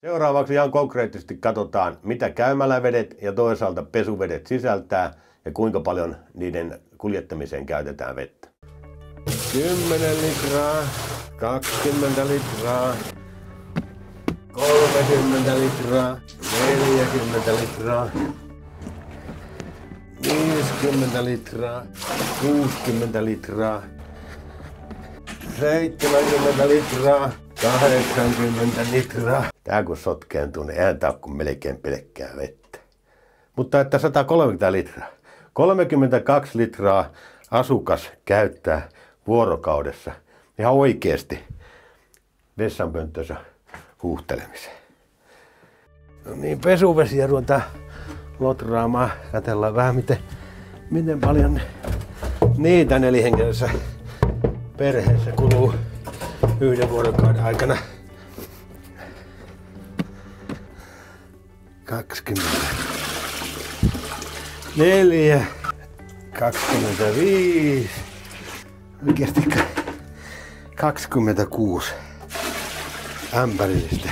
Seuraavaksi ihan konkreettisesti katsotaan, mitä käymälävedet ja toisaalta pesuvedet sisältää ja kuinka paljon niiden kuljettamiseen käytetään vettä. 10 litraa, 20 litraa, 30 litraa, 40 litraa, 50 litraa, 60 litraa, 70 litraa, 80 litraa. Tää kun sotkeentuu, niin eihän tää ole kuin melkein pelkkää vettä. Mutta että 130 litraa. 32 litraa asukas käyttää vuorokaudessa ihan oikeesti vessanpönttönsä huuhtelemiseen. No niin, pesuvesiä ruvetaan lotraamaan. Katsellaan vähän miten paljon niitä nelihenkisessä perheessä kuluu yhden vuorokauden aikana. 24, 25, oikeasti 26 ämpärillistä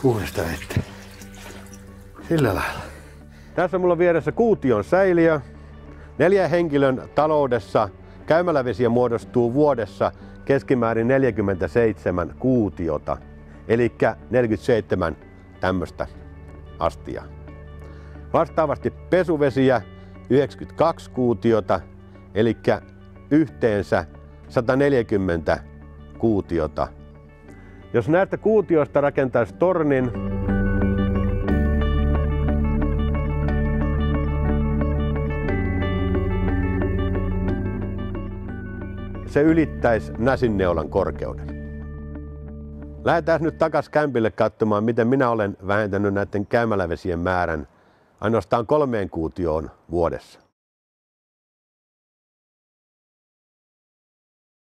puhdasta vettä. Sillä lailla. Tässä mulla on vieressä kuution säiliö. 4 henkilön taloudessa käymälävesiä muodostuu vuodessa keskimäärin 47 kuutiota, eli 47 tämmöistä astiaa. Vastaavasti pesuvesiä 92 kuutiota, eli yhteensä 140 kuutiota. Jos näistä kuutioista rakentaisi tornin, se ylittäisi näsinneulan korkeuden. Lähdetään nyt takas kämpille katsomaan, miten minä olen vähentänyt näiden käymälävesien määrän ainoastaan 3 kuutioon vuodessa.